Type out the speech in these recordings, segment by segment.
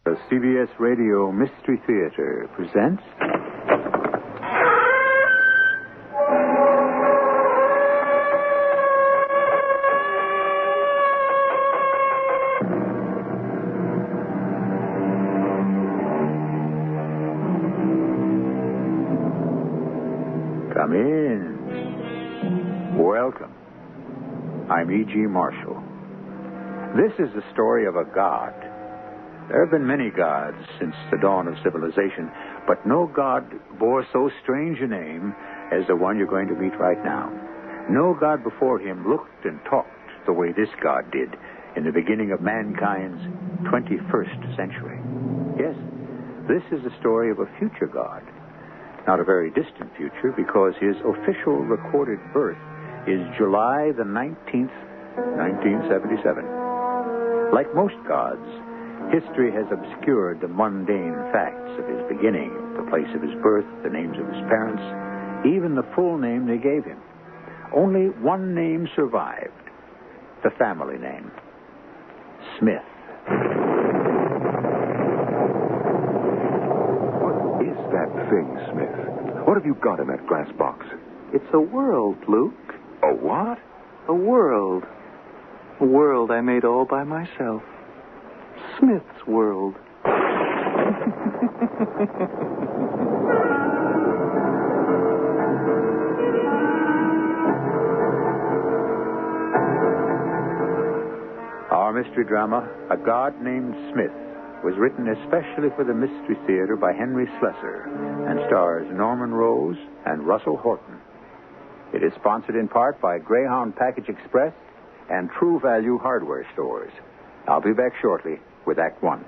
The CBS Radio Mystery Theater presents... Come in. Welcome. I'm E.G. Marshall. This is the story of a god. There have been many gods since the dawn of civilization, but no god bore so strange a name as the one you're going to meet right now. No god before him looked and talked the way this god did in the beginning of mankind's 21st century. Yes, this is the story of a future god. Not a very distant future, because his official recorded birth is July the 19th, 1977. Like most gods, history has obscured the mundane facts of his beginning, the place of his birth, the names of his parents, even the full name they gave him. Only one name survived, the family name, Smith. What is that thing, Smith? What have you got in that glass box? It's a world, Luke. A what? A world. A world I made all by myself. Smith's world. Our mystery drama, A God Named Smith, was written especially for the Mystery Theater by Henry Slesar and stars Norman Rose and Russell Horton. It is sponsored in part by Greyhound Package Express and True Value Hardware Stores. I'll be back shortly with Act One.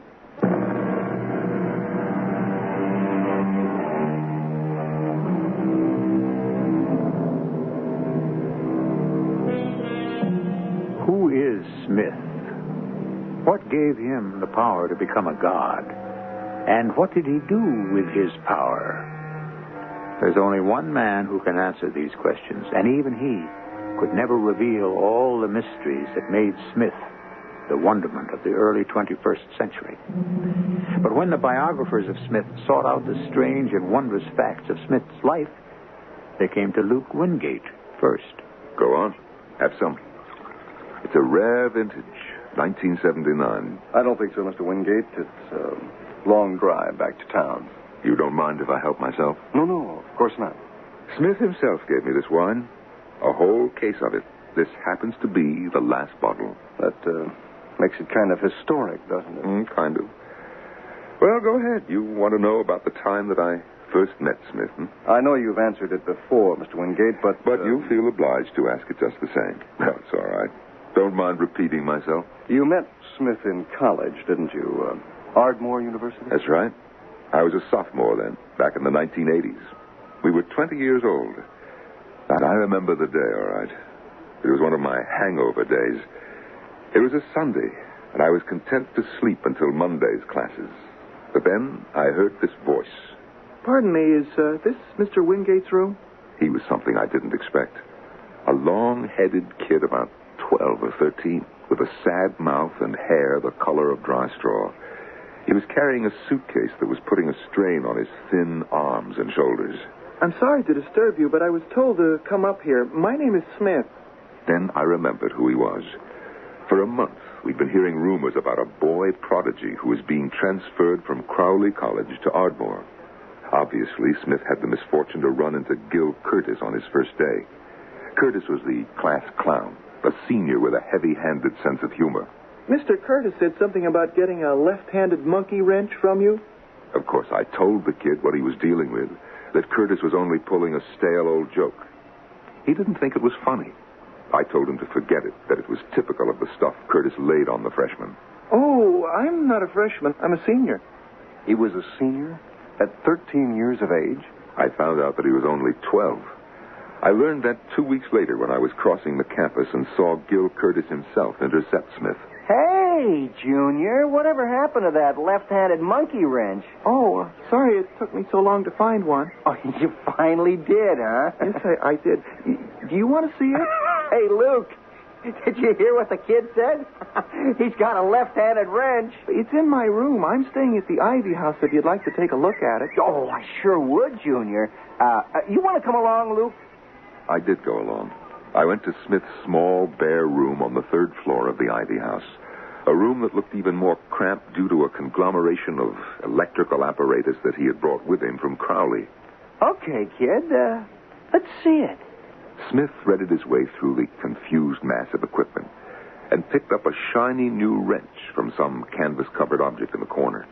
Who is Smith? What gave him the power to become a god? And what did he do with his power? There's only one man who can answer these questions, and even he could never reveal all the mysteries that made Smith the wonderment of the early 21st century. But when the biographers of Smith sought out the strange and wondrous facts of Smith's life, they came to Luke Wingate first. Go on. Have some. It's a rare vintage, 1979. I don't think so, Mr. Wingate. It's a long drive back to town. You don't mind if I help myself? No, of course not. Smith himself gave me this wine. A whole case of it. This happens to be the last bottle. That makes it kind of historic, doesn't it? Kind of. Well, go ahead. You want to know about the time that I first met Smith, I know you've answered it before, Mr. Wingate, but... But you feel obliged to ask it just the same. No, it's all right. Don't mind repeating myself. You met Smith in college, didn't you? Ardmore University? That's right. I was a sophomore then, back in the 1980s. We were 20 years old. And I remember the day, all right. It was one of my hangover days. It was a Sunday, and I was content to sleep until Monday's classes. But then I heard this voice. Pardon me, is this Mr. Wingate's room? He was something I didn't expect. A long-headed kid about 12 or 13, with a sad mouth and hair the color of dry straw. He was carrying a suitcase that was putting a strain on his thin arms and shoulders. I'm sorry to disturb you, but I was told to come up here. My name is Smith. Then I remembered who he was. For a month, we'd been hearing rumors about a boy prodigy who was being transferred from Crowley College to Ardmore. Obviously, Smith had the misfortune to run into Gil Curtis on his first day. Curtis was the class clown, a senior with a heavy-handed sense of humor. Mr. Curtis said something about getting a left-handed monkey wrench from you. Of course, I told the kid what he was dealing with, that Curtis was only pulling a stale old joke. He didn't think it was funny. I told him to forget it, that it was typical of the stuff Curtis laid on the freshmen. Oh, I'm not a freshman. I'm a senior. He was a senior at 13 years of age? I found out that he was only 12. I learned that 2 weeks later when I was crossing the campus and saw Gil Curtis himself intercept Smith. Hey, Junior, whatever happened to that left-handed monkey wrench? Oh, sorry it took me so long to find one. Oh, you finally did, huh? Yes, I did. Do you want to see it? Hey, Luke, Did you hear what the kid said? He's got a left-handed wrench. It's in my room. I'm staying at the Ivy house if you'd like to take a look at it. Oh, I sure would, Junior. You want to come along, Luke? I did go along. I went to Smith's small, bare room on the 3rd floor of the Ivy house. A room that looked even more cramped due to a conglomeration of electrical apparatus that he had brought with him from Crowley. Okay, kid. Let's see it. Smith threaded his way through the confused mass of equipment and picked up a shiny new wrench from some canvas-covered object in the corner.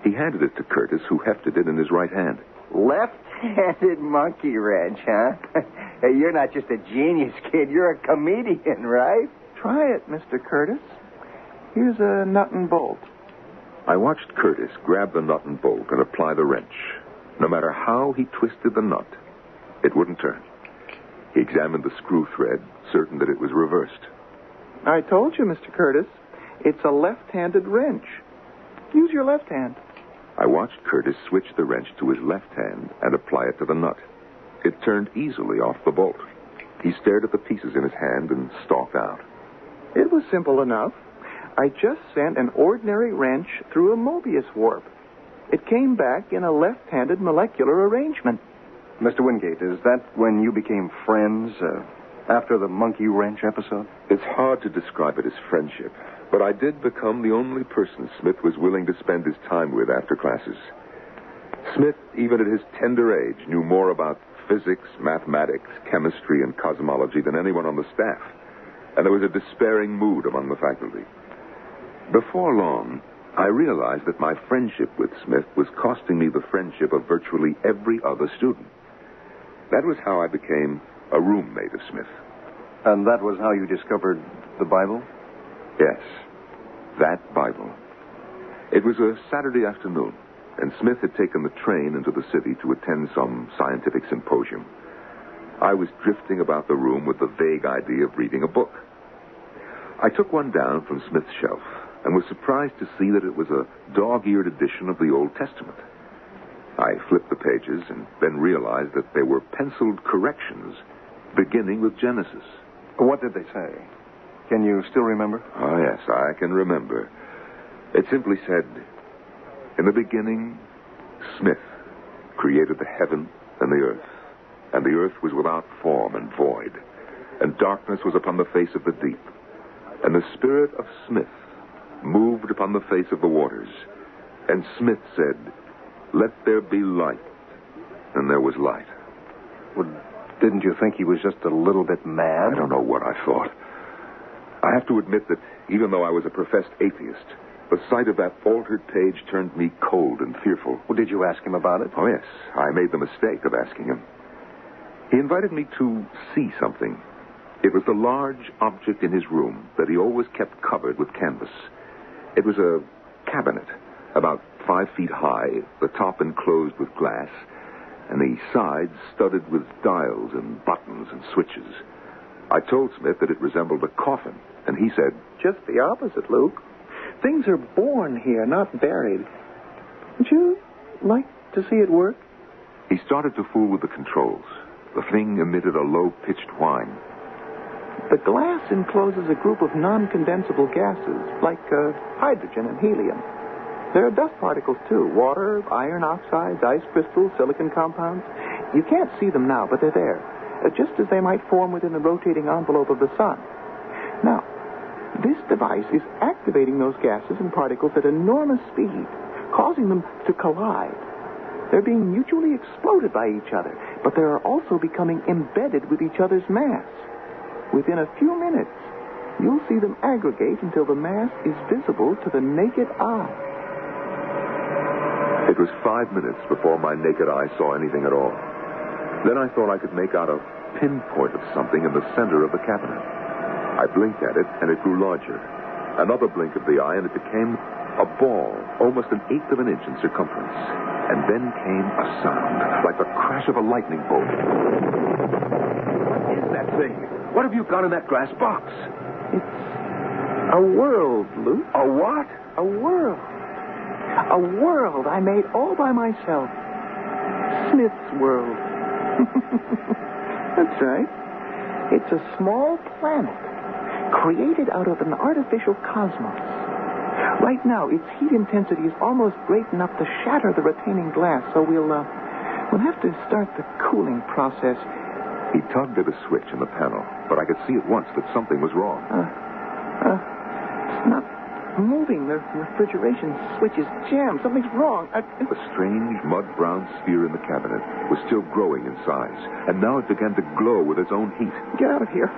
He handed it to Curtis, who hefted it in his right hand. Left-handed monkey wrench, huh? Hey, you're not just a genius, kid. You're a comedian, right? Try it, Mr. Curtis. Here's a nut and bolt. I watched Curtis grab the nut and bolt and apply the wrench. No matter how he twisted the nut, it wouldn't turn. He examined the screw thread, certain that it was reversed. I told you, Mr. Curtis. It's a left-handed wrench. Use your left hand. I watched Curtis switch the wrench to his left hand and apply it to the nut. It turned easily off the bolt. He stared at the pieces in his hand and stalked out. It was simple enough. I just sent an ordinary wrench through a Mobius warp. It came back in a left-handed molecular arrangement. Mr. Wingate, is that when you became friends, after the monkey wrench episode? It's hard to describe it as friendship, but I did become the only person Smith was willing to spend his time with after classes. Smith, even at his tender age, knew more about physics, mathematics, chemistry, and cosmology than anyone on the staff, and there was a despairing mood among the faculty. Before long, I realized that my friendship with Smith was costing me the friendship of virtually every other student. That was how I became a roommate of Smith. And that was how you discovered the Bible? Yes, that Bible. It was a Saturday afternoon, and Smith had taken the train into the city to attend some scientific symposium. I was drifting about the room with the vague idea of reading a book. I took one down from Smith's shelf and was surprised to see that it was a dog-eared edition of the Old Testament. I flipped the pages and then realized that they were penciled corrections beginning with Genesis. What did they say? Can you still remember? Oh, yes, I can remember. It simply said, "In the beginning, Smith created the heaven and the earth was without form and void, and darkness was upon the face of the deep. And the spirit of Smith moved upon the face of the waters. And Smith said, 'Let there be light.' And there was light." Well, didn't you think he was just a little bit mad? I don't know what I thought. I have to admit that even though I was a professed atheist, the sight of that altered page turned me cold and fearful. Well, did you ask him about it? Oh, yes. I made the mistake of asking him. He invited me to see something. It was the large object in his room that he always kept covered with canvas. It was a cabinet, about 5 feet high, the top enclosed with glass, and the sides studded with dials and buttons and switches. I told Smith that it resembled a coffin, and he said, Just the opposite, Luke. Things are born here, not buried. Would you like to see it work? He started to fool with the controls. The thing emitted a low-pitched whine. The glass encloses a group of non-condensable gases, like hydrogen and helium. There are dust particles, too. Water, iron oxides, ice crystals, silicon compounds. You can't see them now, but they're there, just as they might form within the rotating envelope of the sun. Now, this device is activating those gases and particles at enormous speed, causing them to collide. They're being mutually exploded by each other, but they are also becoming embedded with each other's mass. Within a few minutes, you'll see them aggregate until the mass is visible to the naked eye. It was 5 minutes before my naked eye saw anything at all. Then I thought I could make out a pinpoint of something in the center of the cabinet. I blinked at it, and it grew larger. Another blink of the eye, and it became a ball, almost 1/8 of an inch in circumference. And then came a sound, like the crash of a lightning bolt. What is that thing? What have you got in that glass box? It's a world, Luke. A what? A world. A world I made all by myself. Smith's world. That's right. It's a small planet created out of an artificial cosmos. Right now, its heat intensity is almost great enough to shatter the retaining glass, so we'll have to start the cooling process. He tugged at a switch in the panel, but I could see at once that something was wrong. It's not moving. The refrigeration switch is jammed. Something's wrong. The strange mud-brown sphere in the cabinet was still growing in size, and now it began to glow with its own heat. Get out of here.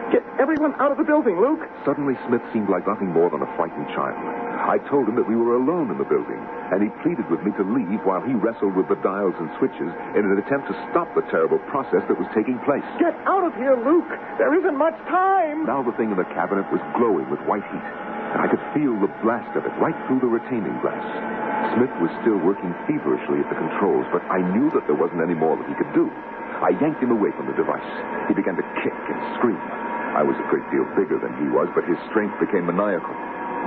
Get everyone out of the building, Luke. Suddenly, Smith seemed like nothing more than a frightened child. I told him that we were alone in the building, and he pleaded with me to leave while he wrestled with the dials and switches in an attempt to stop the terrible process that was taking place. Get out of here, Luke. There isn't much time. Now the thing in the cabinet was glowing with white heat, and I could feel the blast of it right through the retaining glass. Smith was still working feverishly at the controls, but I knew that there wasn't any more that he could do. I yanked him away from the device. He began to kick and scream. I was a great deal bigger than he was, but his strength became maniacal.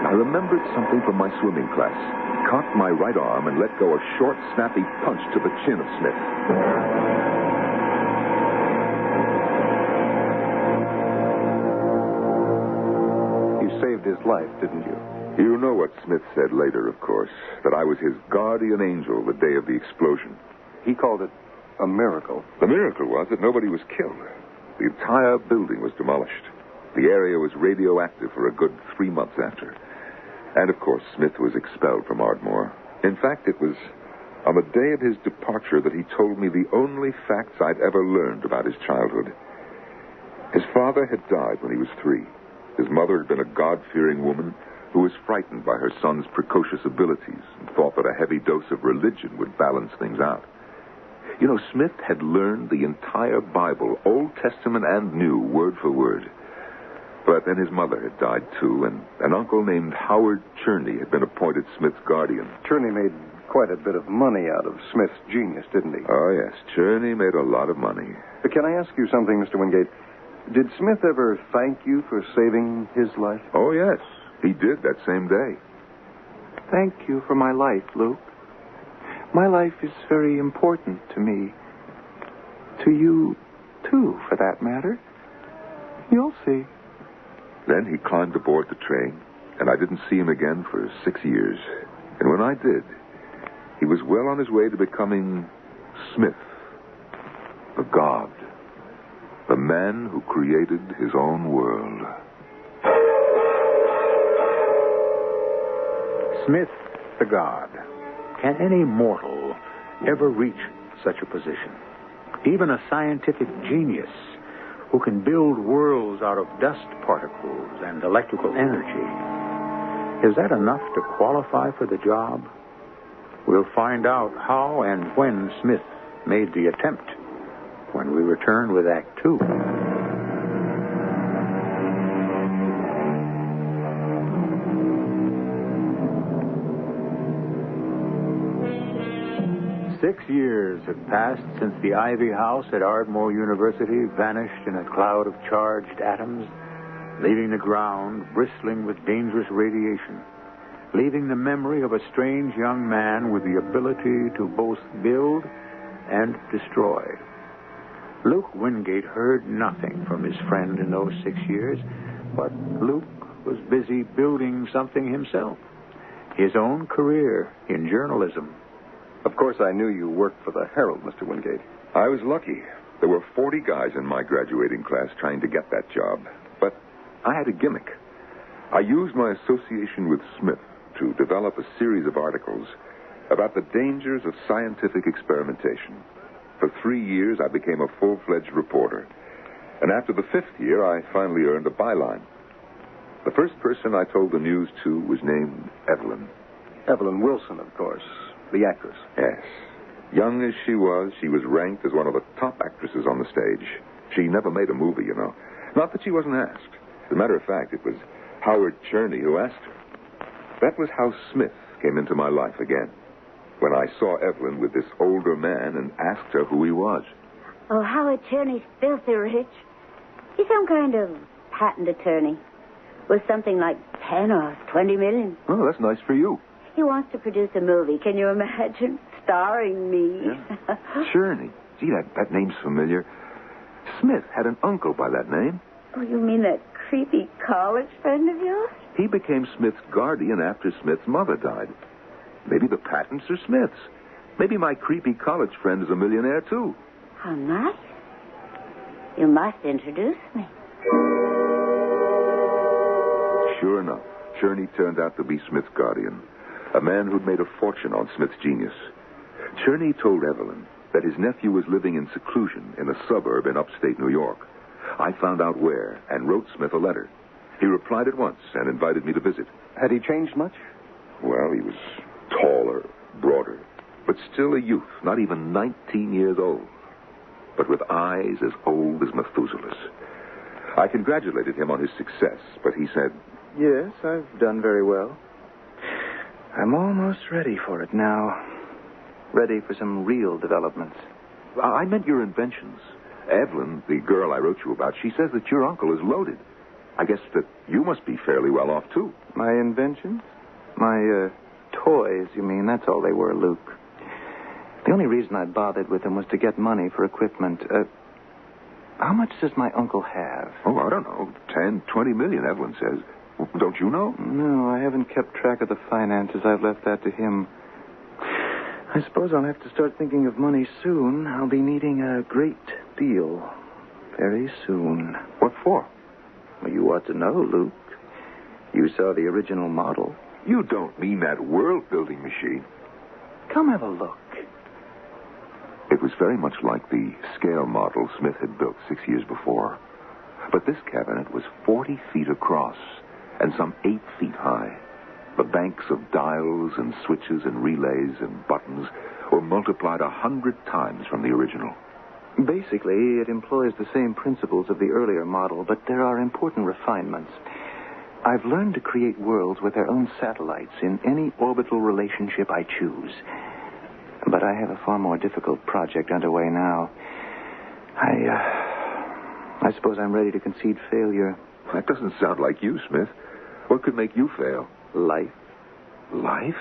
And I remembered something from my swimming class. He caught my right arm and let go a short, snappy punch to the chin of Smith. You saved his life, didn't you? You know what Smith said later, of course, that I was his guardian angel the day of the explosion. He called it a miracle. The miracle was that nobody was killed. The entire building was demolished. The area was radioactive for a good 3 months after. And, of course, Smith was expelled from Ardmore. In fact, it was on the day of his departure that he told me the only facts I'd ever learned about his childhood. His father had died when he was 3. His mother had been a God-fearing woman who was frightened by her son's precocious abilities and thought that a heavy dose of religion would balance things out. You know, Smith had learned the entire Bible, Old Testament and New, word for word. But then his mother had died, too, and an uncle named Howard Cherney had been appointed Smith's guardian. Cherney made quite a bit of money out of Smith's genius, didn't he? Oh, yes, Cherney made a lot of money. But can I ask you something, Mr. Wingate? Did Smith ever thank you for saving his life? Oh, yes, he did that same day. Thank you for my life, Luke. My life is very important to me. To you, too, for that matter. You'll see. Then he climbed aboard the train, and I didn't see him again for 6 years. And when I did, he was well on his way to becoming Smith, the god, the man who created his own world. Smith, the god. Can any mortal ever reach such a position? Even a scientific genius who can build worlds out of dust particles and electrical energy. Is that enough to qualify for the job? We'll find out how and when Smith made the attempt when we return with Act 2. 6 years have passed since the Ivy House at Ardmore University vanished in a cloud of charged atoms, leaving the ground bristling with dangerous radiation, leaving the memory of a strange young man with the ability to both build and destroy. Luke Wingate heard nothing from his friend in those 6 years, but Luke was busy building something himself, his own career in journalism. Of course, I knew you worked for the Herald, Mr. Wingate. I was lucky. There were 40 guys in my graduating class trying to get that job. But I had a gimmick. I used my association with Smith to develop a series of articles about the dangers of scientific experimentation. For 3 years, I became a full-fledged reporter. And after the 5th year, I finally earned a byline. The first person I told the news to was named Evelyn. Evelyn Wilson, of course. The actress. Yes. Young as she was ranked as one of the top actresses on the stage. She never made a movie, you know. Not that she wasn't asked. As a matter of fact, it was Howard Cherney who asked her. That was how Smith came into my life again, when I saw Evelyn with this older man and asked her who he was. Oh, Howard Cherney's filthy rich. He's some kind of patent attorney with something like 10 or 20 million. Oh, that's nice for you. He wants to produce a movie. Can you imagine? Starring me. Yeah. Cherney. Gee, that name's familiar. Smith had an uncle by that name. Oh, you mean that creepy college friend of yours? He became Smith's guardian after Smith's mother died. Maybe the patents are Smith's. Maybe my creepy college friend is a millionaire, too. How nice. You must introduce me. Sure enough, Cherney turned out to be Smith's guardian, a man who'd made a fortune on Smith's genius. Cherney told Evelyn that his nephew was living in seclusion in a suburb in upstate New York. I found out where and wrote Smith a letter. He replied at once and invited me to visit. Had he changed much? Well, he was taller, broader, but still a youth, not even 19 years old, but with eyes as old as Methuselah's. I congratulated him on his success, but he said, Yes, I've done very well. I'm almost ready for it now. Ready for some real developments. I meant your inventions. Evelyn, the girl I wrote you about, she says that your uncle is loaded. I guess that you must be fairly well off, too. My inventions? My, toys, you mean? That's all they were, Luke. The only reason I bothered with them was to get money for equipment. How much does my uncle have? Oh, I don't know. 10, 20 million, Evelyn says. Don't you know? No, I haven't kept track of the finances. I've left that to him. I suppose I'll have to start thinking of money soon. I'll be needing a great deal. Very soon. What for? Well, you ought to know, Luke. You saw the original model. You don't mean that world-building machine. Come have a look. It was very much like the scale model Smith had built 6 years before. But this cabinet was 40 feet across and some 8 feet high. The banks of dials and switches and relays and buttons were multiplied 100 times from the original. Basically, it employs the same principles of the earlier model, but there are important refinements. I've learned to create worlds with their own satellites in any orbital relationship I choose. But I have a far more difficult project underway now. I suppose I'm ready to concede failure. That doesn't sound like you, Smith. What could make you fail? Life. Life?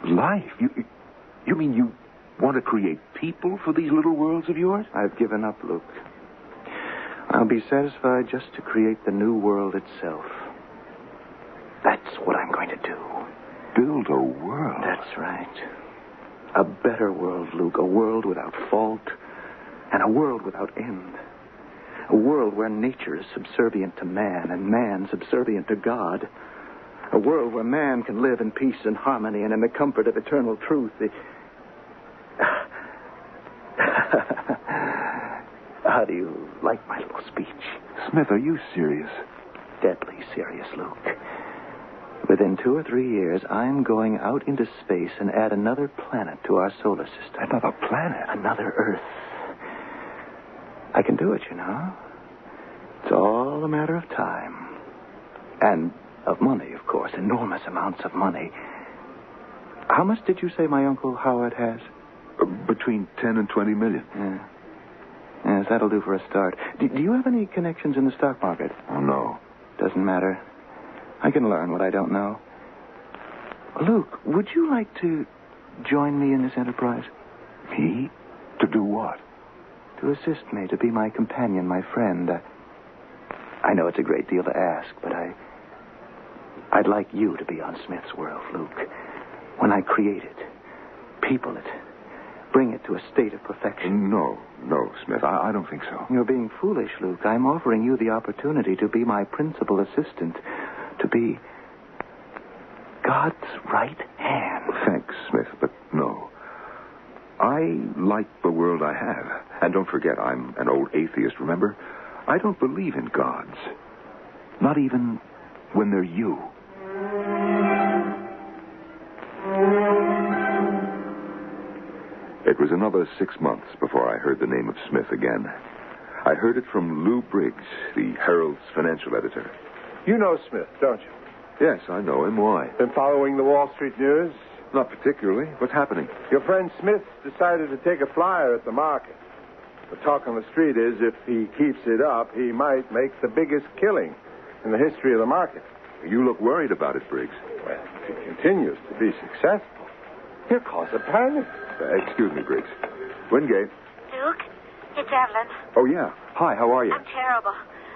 Life? You mean you want to create people for these little worlds of yours? I've given up, Luke. I'll be satisfied just to create the new world itself. That's what I'm going to do. Build a world? That's right. A better world, Luke. A world without fault and a world without end. A world where nature is subservient to man and man subservient to God. A world where man can live in peace and harmony and in the comfort of eternal truth. How do you like my little speech? Smith, are you serious? Deadly serious, Luke. Within 2 or 3 years, I'm going out into space and add another planet to our solar system. Another planet? Another Earth. I can do it, you know. It's all a matter of time. And of money, of course. Enormous amounts of money. How much did you say my Uncle Howard has? Between 10 and 20 million. Yeah. Yes, that'll do for a start. Do you have any connections in the stock market? Oh, no. Doesn't matter. I can learn what I don't know. Luke, would you like to join me in this enterprise? Me? To do what? To assist me, to be my companion, my friend. I know it's a great deal to ask, but I'd like you to be on Smith's world, Luke. When I create it, people it, bring it to a state of perfection. No, Smith, I don't think so. You're being foolish, Luke. I'm offering you the opportunity to be my principal assistant, to be God's right hand. Thanks, Smith, but no. I like the world I have. And don't forget, I'm an old atheist, remember? I don't believe in gods. Not even when they're you. It was another 6 months before I heard the name of Smith again. I heard it from Lou Briggs, the Herald's financial editor. You know Smith, don't you? Yes, I know him. Why? Been following the Wall Street news? Not particularly. What's happening? Your friend Smith decided to take a flyer at the market. The talk on the street is if he keeps it up, he might make the biggest killing in the history of the market. You look worried about it, Briggs. Well, if he continues to be successful, he'll cause a panic. Excuse me, Briggs. Wingate. Luke, it's Evelyn. Oh, yeah. Hi, how are you? I'm terrible.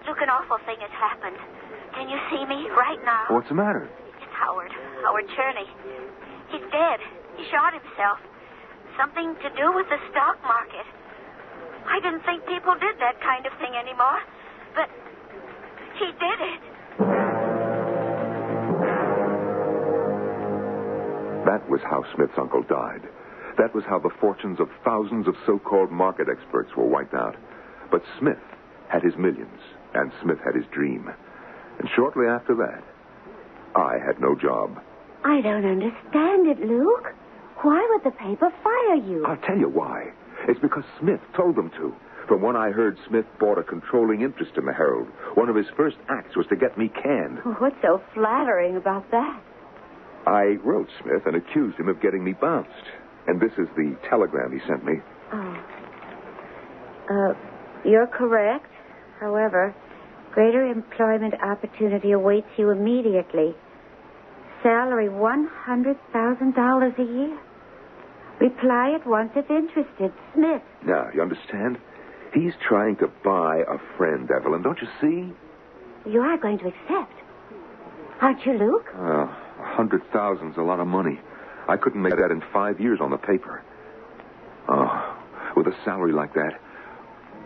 Look, an awful thing has happened. Can you see me right now? What's the matter? It's Howard Cherney. He's dead. He shot himself. Something to do with the stock market. I didn't think people did that kind of thing anymore, but he did it. That was how Smith's uncle died. That was how the fortunes of thousands of so-called market experts were wiped out. But Smith had his millions, and Smith had his dream. And shortly after that, I had no job. I don't understand it, Luke. Why would the paper fire you? I'll tell you why. It's because Smith told them to. From what I heard, Smith bought a controlling interest in the Herald. One of his first acts was to get me canned. What's so flattering about that? I wrote Smith and accused him of getting me bounced. And this is the telegram he sent me. You're correct. However, greater employment opportunity awaits you immediately. Salary $100,000 a year. Reply at once if interested. Smith. Now, you understand? He's trying to buy a friend, Evelyn. Don't you see? You are going to accept. Aren't you, Luke? 100,000's a lot of money. I couldn't make that in 5 years on the paper. Oh, with a salary like that,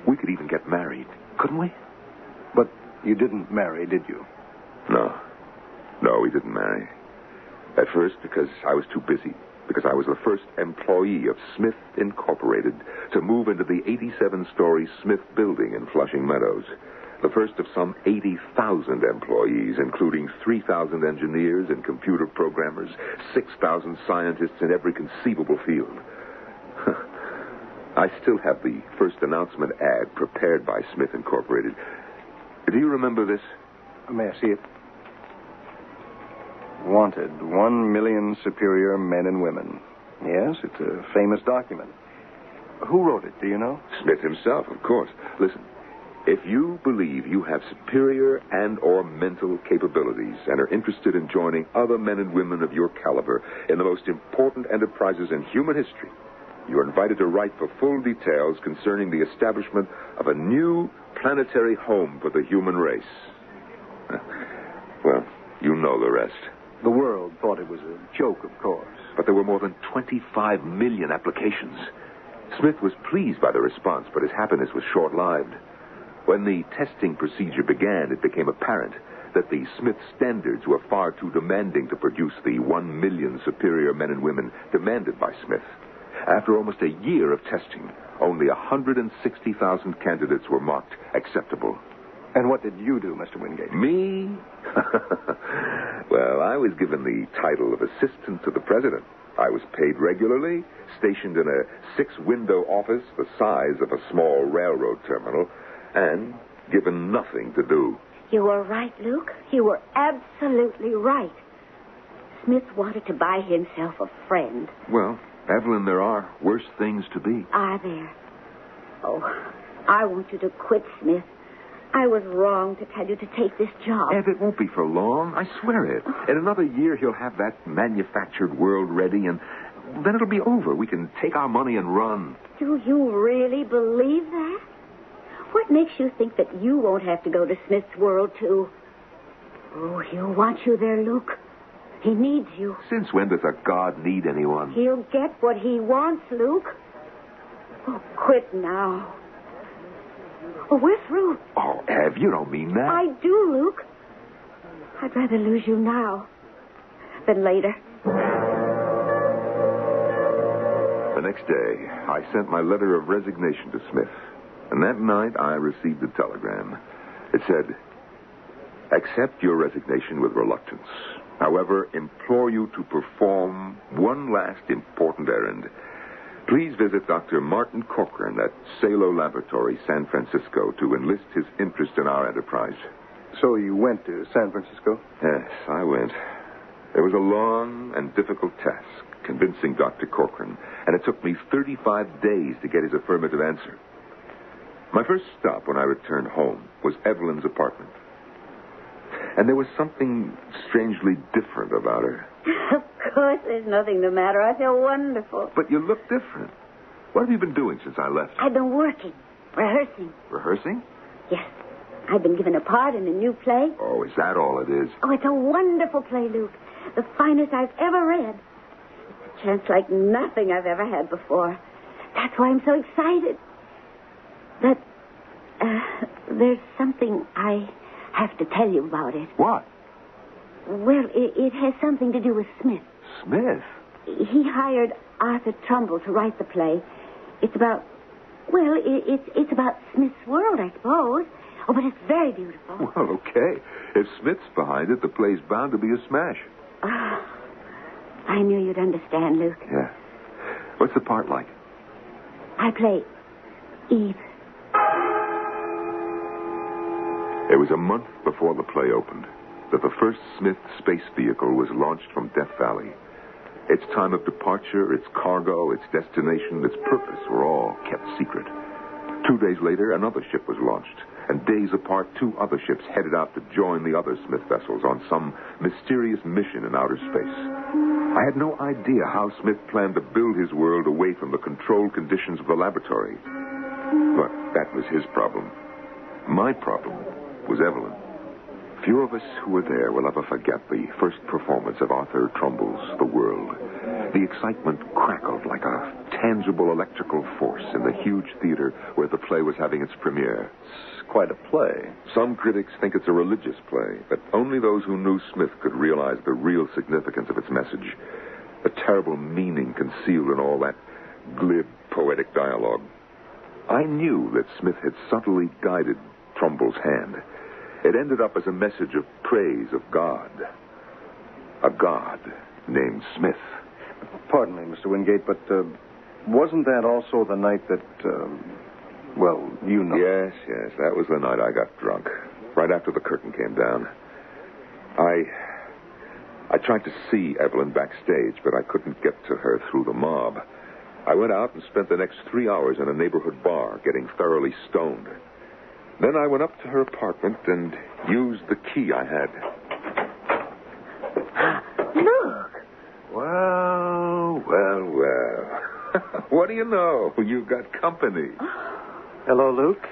we could even get married, couldn't we? But you didn't marry, did you? No, we didn't marry. At first, because I was too busy. Because I was the first employee of Smith Incorporated to move into the 87-story Smith building in Flushing Meadows. The first of some 80,000 employees, including 3,000 engineers and computer programmers, 6,000 scientists in every conceivable field. I still have the first announcement ad prepared by Smith Incorporated. Do you remember this? May I see it? Wanted 1 million superior men and women. Yes, it's a famous document. Who wrote it, do you know? Smith himself, of course. Listen, if you believe you have superior and or mental capabilities and are interested in joining other men and women of your caliber in the most important enterprises in human history, you are invited to write for full details concerning the establishment of a new planetary home for the human race. Well, you know the rest. The world thought it was a joke, of course. But there were more than 25 million applications. Smith was pleased by the response, but his happiness was short-lived. When the testing procedure began, it became apparent that the Smith standards were far too demanding to produce the 1 million superior men and women demanded by Smith. After almost a year of testing, only 160,000 candidates were marked acceptable. And what did you do, Mr. Wingate? Me? Well, I was given the title of assistant to the president. I was paid regularly, stationed in a 6-window office the size of a small railroad terminal, and given nothing to do. You were right, Luke. You were absolutely right. Smith wanted to buy himself a friend. Well, Evelyn, there are worse things to be. Are there? Oh, I want you to quit, Smith. I was wrong to tell you to take this job. Ev, it won't be for long. I swear it. In another year, he'll have that manufactured world ready, and then it'll be over. We can take our money and run. Do you really believe that? What makes you think that you won't have to go to Smith's world, too? Oh, he'll want you there, Luke. He needs you. Since when does a god need anyone? He'll get what he wants, Luke. Oh, quit now. Oh, we're through. Oh, Ev, you don't mean that. I do, Luke. I'd rather lose you now than later. The next day, I sent my letter of resignation to Smith. And that night, I received a telegram. It said, "Accept your resignation with reluctance. However, implore you to perform one last important errand. Please visit Dr. Martin Corcoran at Salo Laboratory, San Francisco, to enlist his interest in our enterprise." So you went to San Francisco? Yes, I went. It was a long and difficult task, convincing Dr. Corcoran, and it took me 35 days to get his affirmative answer. My first stop when I returned home was Evelyn's apartment. And there was something strangely different about her. Of course, there's nothing the matter. I feel wonderful. But you look different. What have you been doing since I left? I've been working, rehearsing. Rehearsing? Yes. I've been given a part in a new play. Oh, is that all it is? Oh, it's a wonderful play, Luke. The finest I've ever read. It's a chance like nothing I've ever had before. That's why I'm so excited. But there's something I have to tell you about it. What? Well, it has something to do with Smith. Smith? He hired Arthur Trumbull to write the play. It's about, well, it's about Smith's world, I suppose. Oh, but it's very beautiful. Well, okay. If Smith's behind it, the play's bound to be a smash. I knew you'd understand, Luke. Yeah. What's the part like? I play Eve. It was a month before the play opened that the first Smith space vehicle was launched from Death Valley. Its time of departure, its cargo, its destination, its purpose were all kept secret. 2 days later, another ship was launched, and days apart, 2 other ships headed out to join the other Smith vessels on some mysterious mission in outer space. I had no idea how Smith planned to build his world away from the controlled conditions of the laboratory. But that was his problem. My problem was Evelyn. Few of us who were there will ever forget the first performance of Arthur Trumbull's The World. The excitement crackled like a tangible electrical force in the huge theater where the play was having its premiere. It's quite a play. Some critics think it's a religious play, but only those who knew Smith could realize the real significance of its message. The terrible meaning concealed in all that glib, poetic dialogue. I knew that Smith had subtly guided Trumbull's hand. It ended up as a message of praise of God. A God named Smith. Pardon me, Mr. Wingate, but wasn't that also the night that, well, you know? Yes, that was the night I got drunk. Right after the curtain came down. I tried to see Evelyn backstage, but I couldn't get to her through the mob. I went out and spent the next 3 hours in a neighborhood bar getting thoroughly stoned. Then I went up to her apartment and used the key I had. Look! Well. What do you know? You've got company. Hello, Luke.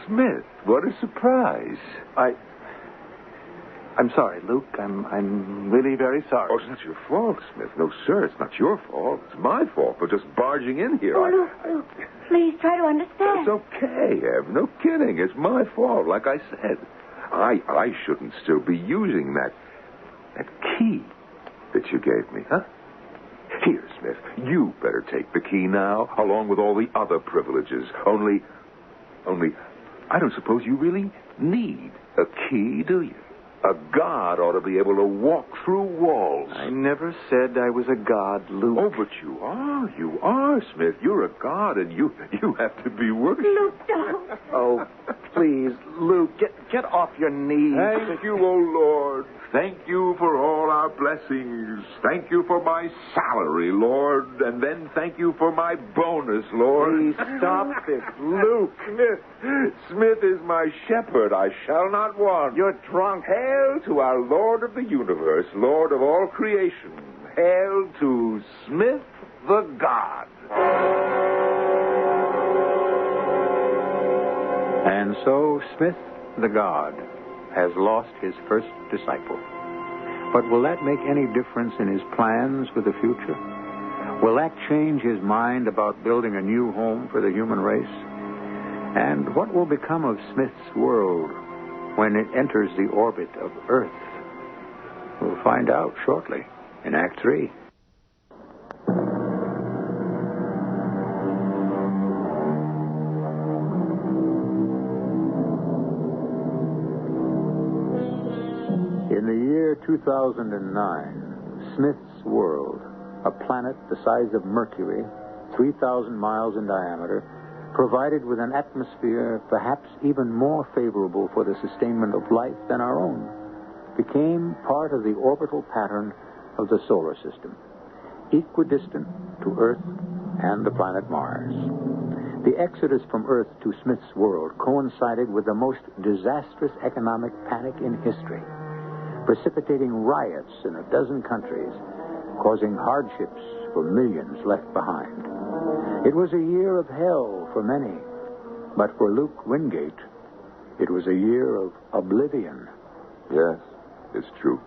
Smith, what a surprise. I'm sorry, Luke. I'm really very sorry. Oh, it's not your fault, Smith. No, sir, it's not your fault. It's my fault for just barging in here. Oh, Luke, please try to understand. It's okay, Ev. No kidding. It's my fault, like I said. I shouldn't still be using that key that you gave me, huh? Here, Smith, you better take the key now, along with all the other privileges. Only, I don't suppose you really need a key, do you? A god ought to be able to walk through walls. I never said I was a god, Luke. Oh, but you are. You are, Smith. You're a god, and you have to be worshipped. Luke, don't. Oh, please, Luke, get off your knees. Thank you, O Lord. Thank you for all our blessings. Thank you for my salary, Lord. And then thank you for my bonus, Lord. Please stop it, Luke. Smith is my shepherd. I shall not want. You're drunk. Hail to our Lord of the universe, Lord of all creation. Hail to Smith the God. And so Smith the God has lost his first disciple. But will that make any difference in his plans for the future? Will that change his mind about building a new home for the human race? And what will become of Smith's world when it enters the orbit of Earth? We'll find out shortly in Act 3. In the year 2009, Smith's world, a planet the size of Mercury, 3,000 miles in diameter, provided with an atmosphere perhaps even more favorable for the sustainment of life than our own, became part of the orbital pattern of the solar system, equidistant to Earth and the planet Mars. The exodus from Earth to Smith's world coincided with the most disastrous economic panic in history, precipitating riots in a dozen countries, causing hardships for millions left behind. It was a year of hell for many, but for Luke Wingate, It was a year of oblivion. Yes, it's true.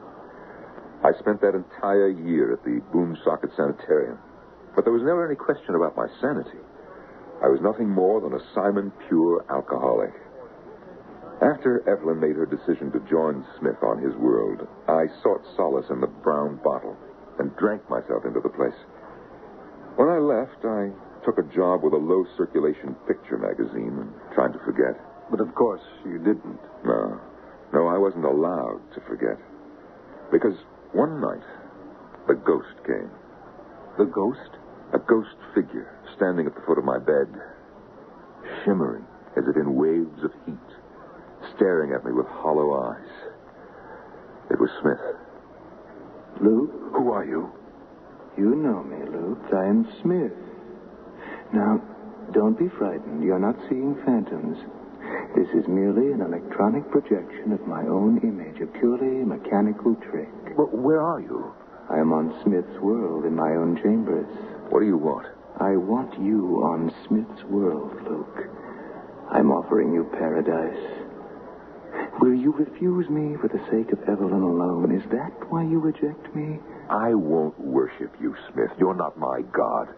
I spent that entire year at the Boomsocket Sanitarium. But there was never any question about my sanity. I was nothing more than a Simon Pure alcoholic. After Evelyn made her decision to join Smith on his world, I sought solace in the brown bottle and drank myself into the place. When I left, I took a job with a low-circulation picture magazine and tried to forget. But of course you didn't. No, I wasn't allowed to forget. Because one night, the ghost came. The ghost? A ghost figure standing at the foot of my bed, shimmering as if in waves of heat, staring at me with hollow eyes. It was Smith. Luke? Who are you? You know me, Luke. I am Smith. Now, don't be frightened. You're not seeing phantoms. This is merely an electronic projection of my own image, a purely mechanical trick. But where are you? I am on Smith's world in my own chambers. What do you want? I want you on Smith's world, Luke. I'm offering you paradise. Will you refuse me for the sake of Evelyn alone? Is that why you reject me? I won't worship you, Smith. You're not my God.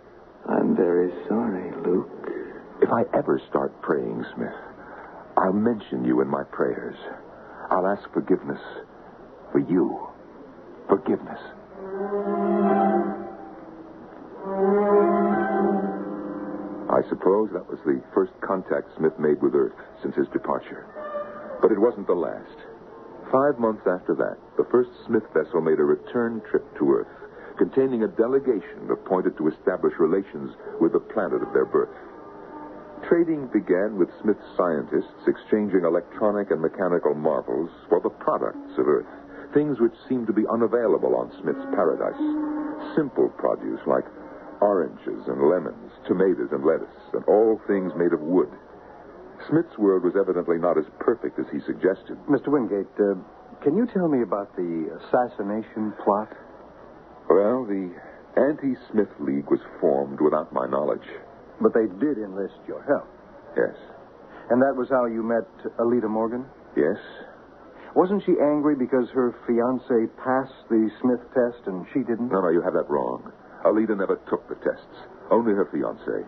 I'm very sorry, Luke. If I ever start praying, Smith, I'll mention you in my prayers. I'll ask forgiveness for you. Forgiveness. I suppose that was the first contact Smith made with Earth since his departure. But it wasn't the last. 5 months after that, the first Smith vessel made a return trip to Earth, containing a delegation appointed to establish relations with the planet of their birth. Trading began with Smith's scientists exchanging electronic and mechanical marvels for the products of Earth, things which seemed to be unavailable on Smith's paradise. Simple produce like oranges and lemons, tomatoes and lettuce, and all things made of wood. Smith's world was evidently not as perfect as he suggested. Mr. Wingate, can you tell me about the assassination plot? Well, the Anti-Smith League was formed without my knowledge. But they did enlist your help. Yes. And that was how you met Alida Morgan? Yes. Wasn't she angry because her fiancé passed the Smith test and she didn't? No, you have that wrong. Alida never took the tests. Only her fiancé.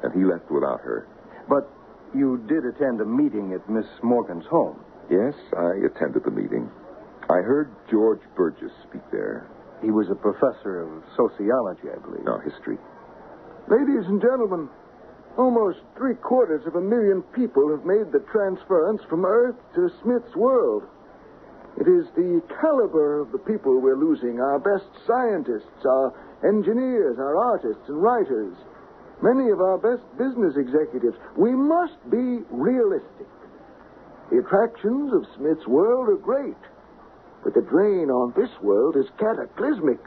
And he left without her. But you did attend a meeting at Miss Morgan's home. Yes, I attended the meeting. I heard George Burgess speak there. He was a professor of sociology, I believe. No, history. Ladies and gentlemen, almost 750,000 people have made the transference from Earth to Smith's world. It is the caliber of the people we're losing, our best scientists, our engineers, our artists and writers, many of our best business executives. We must be realistic. The attractions of Smith's world are great, but the drain on this world is cataclysmic.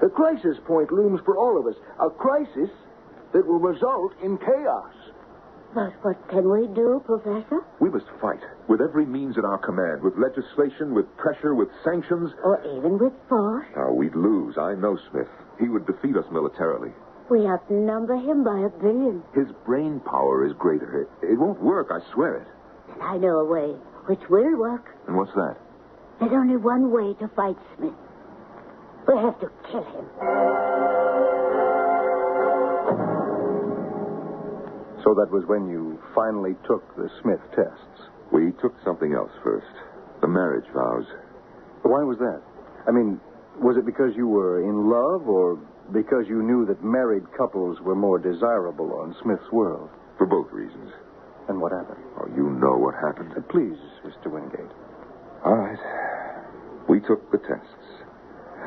The crisis point looms for all of us, a crisis that will result in chaos. But what can we do, Professor? We must fight with every means at our command, with legislation, with pressure, with sanctions. Or even with force? Oh, we'd lose. I know Smith. He would defeat us militarily. We outnumber him by 1 billion. His brain power is greater. It won't work, I swear it. And I know a way which will work. And what's that? There's only one way to fight Smith. We have to kill him. So that was when you finally took the Smith tests. We took something else first. The marriage vows. Why was that? I mean, was it because you were in love or because you knew that married couples were more desirable on Smith's world? For both reasons. And what happened? Oh, you know what happened. Please, Mr. Wingate. All right. We took the tests.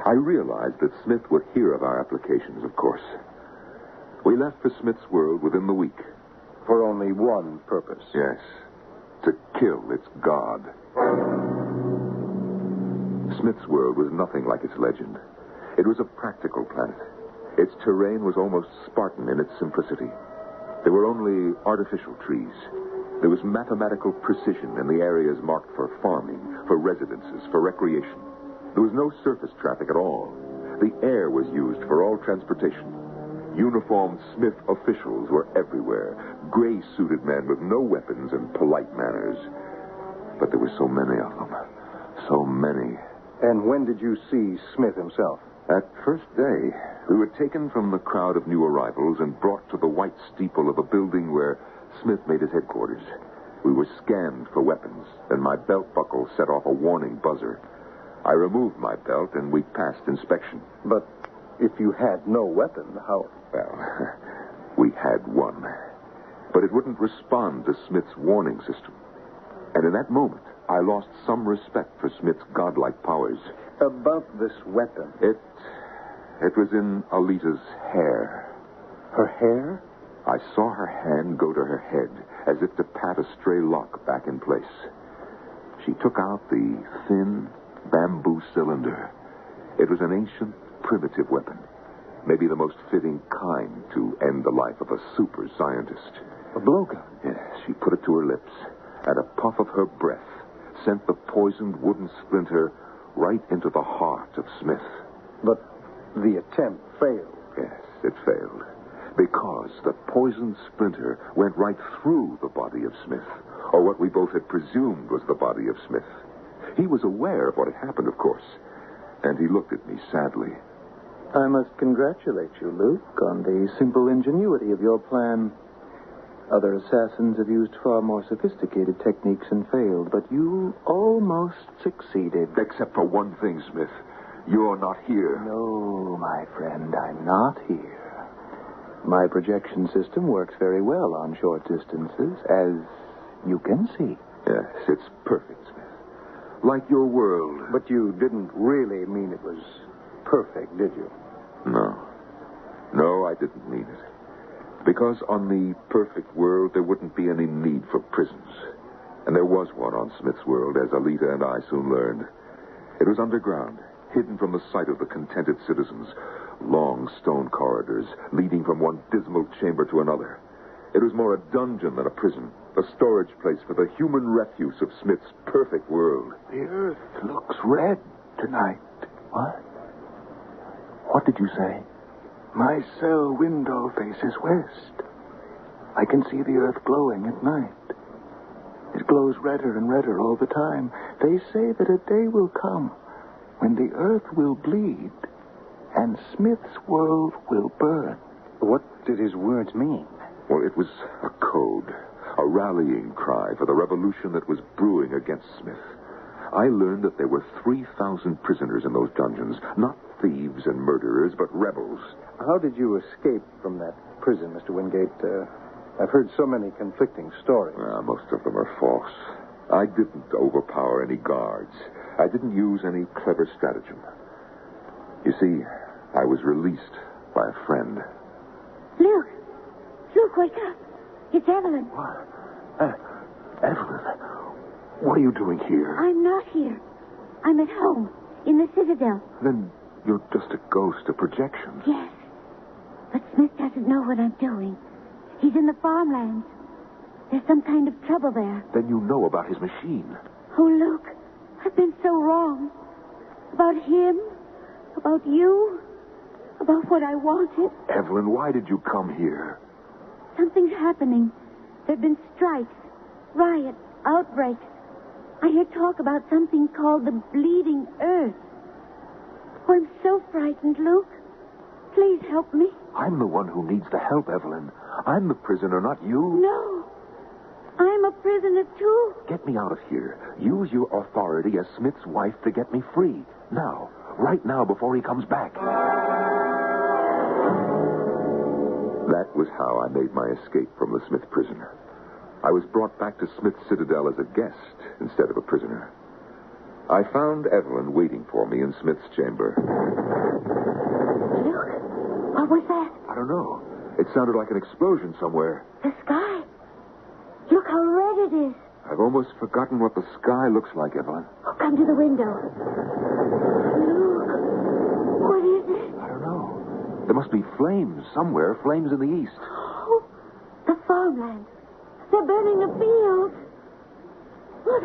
I realized that Smith would hear of our applications, of course. We left for Smith's world within the week. For only one purpose. Yes. To kill its god. Smith's world was nothing like its legend. It was a practical planet. Its terrain was almost Spartan in its simplicity. There were only artificial trees. There was mathematical precision in the areas marked for farming, for residences, for recreation. There was no surface traffic at all. The air was used for all transportation. Uniformed Smith officials were everywhere. Gray-suited men with no weapons and polite manners. But there were so many of them. So many. And when did you see Smith himself? That first day, we were taken from the crowd of new arrivals and brought to the white steeple of a building where Smith made his headquarters. We were scanned for weapons, and my belt buckle set off a warning buzzer. I removed my belt, and we passed inspection. But if you had no weapon, how... Well, we had one. But it wouldn't respond to Smith's warning system. And in that moment, I lost some respect for Smith's godlike powers. About this weapon. It was in Alita's hair. Her hair? I saw her hand go to her head, as if to pat a stray lock back in place. She took out the thin bamboo cylinder. It was an ancient, primitive weapon. Maybe the most fitting kind to end the life of a super scientist. A blowgun? Yes, she put it to her lips, and a puff of her breath sent the poisoned wooden splinter right into the heart of Smith. But the attempt failed. Yes, it failed. Because the poisoned splinter went right through the body of Smith, or what we both had presumed was the body of Smith. He was aware of what had happened, of course, and he looked at me sadly. I must congratulate you, Luke, on the simple ingenuity of your plan. Other assassins have used far more sophisticated techniques and failed, but you almost succeeded. Except for one thing, Smith. You're not here. No, my friend, I'm not here. My projection system works very well on short distances, as you can see. Yes, it's perfect, Smith. Like your world. But you didn't really mean it was perfect, did you? No. No, I didn't mean it. Because on the perfect world, there wouldn't be any need for prisons. And there was one on Smith's world, as Alita and I soon learned. It was underground, hidden from the sight of the contented citizens. Long stone corridors leading from one dismal chamber to another. It was more a dungeon than a prison, a storage place for the human refuse of Smith's perfect world. The earth looks red tonight. What? What did you say? My cell window faces west. I can see the earth glowing at night. It glows redder and redder all the time. They say that a day will come when the earth will bleed and Smith's world will burn. What did his words mean? Well, it was a code, a rallying cry for the revolution that was brewing against Smith. I learned that there were 3,000 prisoners in those dungeons, not thieves and murderers, but rebels. How did you escape from that prison, Mr. Wingate? I've heard so many conflicting stories. Most of them are false. I didn't overpower any guards. I didn't use any clever stratagem. You see, I was released by a friend. Luke! Luke, wake up! It's Evelyn. Evelyn, what are you doing here? I'm not here. I'm at home, in the Citadel. Then you're just a ghost, a projection. Yes. But Smith doesn't know what I'm doing. He's in the farmlands. There's some kind of trouble there. Then you know about his machine. Oh, Luke, I've been so wrong. About him, about you, about what I wanted. Evelyn, why did you come here? Something's happening. There have been strikes, riots, outbreaks. I hear talk about something called the Bleeding Earth. Oh, I'm so frightened, Luke. Please help me. I'm the one who needs the help, Evelyn. I'm the prisoner, not you. No. I'm a prisoner, too. Get me out of here. Use your authority as Smith's wife to get me free. Now. Right now, before he comes back. That was how I made my escape from the Smith prison. I was brought back to Smith's Citadel as a guest instead of a prisoner. I found Evelyn waiting for me in Smith's chamber. Luke, what was that? I don't know. It sounded like an explosion somewhere. The sky. Look how red it is. I've almost forgotten what the sky looks like, Evelyn. Oh, come to the window. Luke, what is it? I don't know. There must be flames somewhere, flames in the east. Oh, the farmland. They're burning the fields. Oh,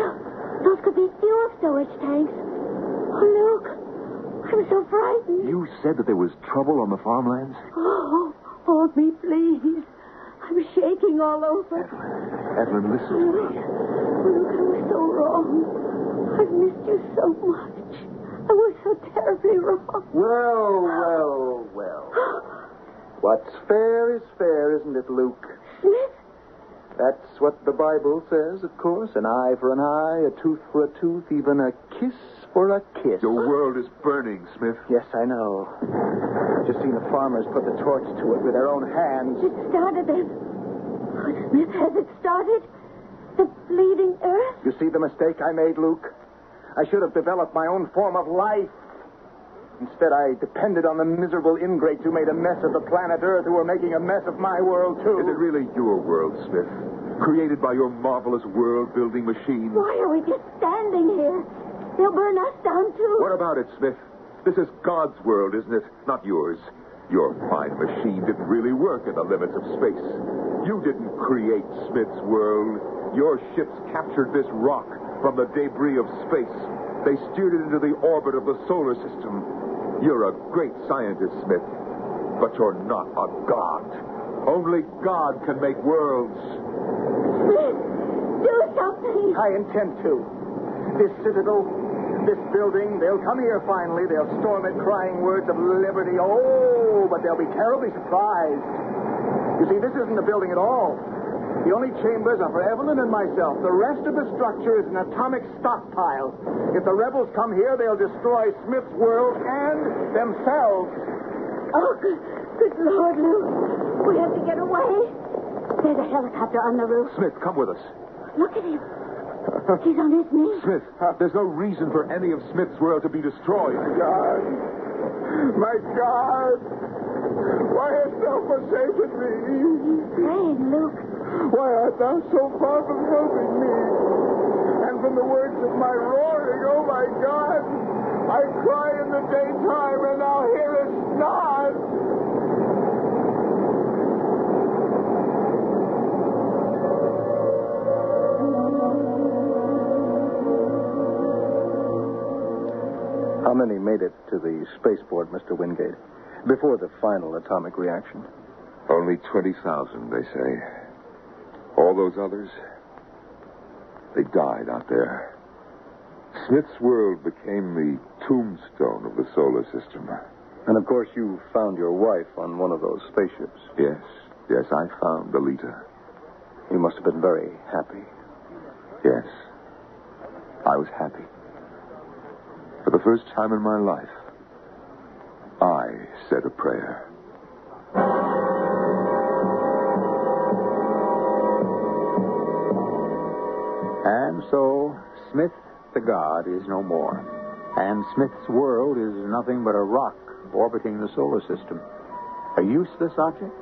those could be fuel storage tanks. Oh, Luke, I'm so frightened. You said that there was trouble on the farmlands? Oh, hold me, please. I'm shaking all over. Evelyn, listen to me. Luke, I was so wrong. I've missed you so much. I was so terribly wrong. Well. What's fair is fair, isn't it, Luke? Smith? That's what the Bible says, of course. An eye for an eye, a tooth for a tooth, even a kiss for a kiss. Your world is burning, Smith. Yes, I know. I've just seen the farmers put the torch to it with their own hands. It started then. Oh, Smith, has it started? The bleeding earth? You see the mistake I made, Luke? I should have developed my own form of life. Instead, I depended on the miserable ingrates who made a mess of the planet Earth, who were making a mess of my world, too. Is it really your world, Smith? Created by your marvelous world-building machine? Why are we just standing here? They'll burn us down, too. What about it, Smith? This is God's world, isn't it? Not yours. Your fine machine didn't really work in the limits of space. You didn't create Smith's world. Your ships captured this rock from the debris of space. They steered it into the orbit of the solar system. You're a great scientist, Smith, but you're not a god. Only God can make worlds. Smith, do something. I intend to. This citadel, this building, they'll come here finally. They'll storm it crying words of liberty. Oh, but they'll be terribly surprised. You see, this isn't a building at all. The only chambers are for Evelyn and myself. The rest of the structure is an atomic stockpile. If the rebels come here, they'll destroy Smith's world and themselves. Oh, good Lord, Luke. We have to get away. There's a helicopter on the roof. Smith, come with us. Look at him. He's on his knees. Smith, there's no reason for any of Smith's world to be destroyed. God. My God. Why hast thou forsaken me? Praying, Luke. Why art thou so far from helping me? And from the words of my roaring, oh my God, I cry in the daytime and thou hearest not. How many made it to the spaceport, Mr. Wingate, before the final atomic reaction? Only 20,000, they say. All those others, they died out there. Smith's world became the tombstone of the solar system. And, of course, you found your wife on one of those spaceships. Yes, I found Alita. You must have been very happy. Yes, I was happy. For the first time in my life, I said a prayer. And so, Smith the god is no more. And Smith's world is nothing but a rock orbiting the solar system. A useless object?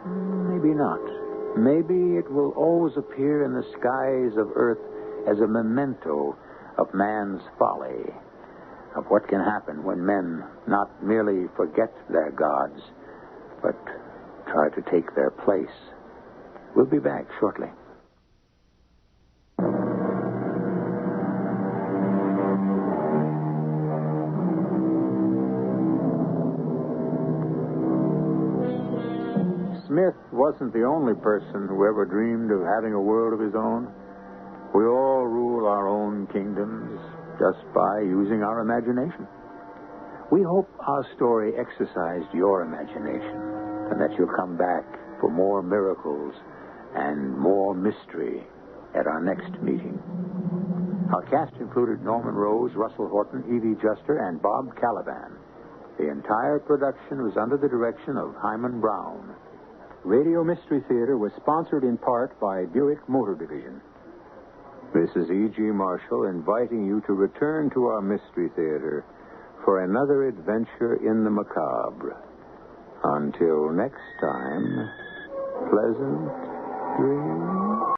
Maybe not. Maybe it will always appear in the skies of Earth as a memento of man's folly, of what can happen when men not merely forget their gods, but try to take their place. We'll be back shortly. Smith wasn't the only person who ever dreamed of having a world of his own. We all rule our own kingdoms just by using our imagination. We hope our story exercised your imagination and that you'll come back for more miracles and more mystery at our next meeting. Our cast included Norman Rose, Russell Horton, Evie Juster, and Bob Kaliban. The entire production was under the direction of Hyman Brown. Radio Mystery Theater was sponsored in part by Buick Motor Division. This is E.G. Marshall inviting you to return to our Mystery Theater for another adventure in the macabre. Until next time, pleasant dreams.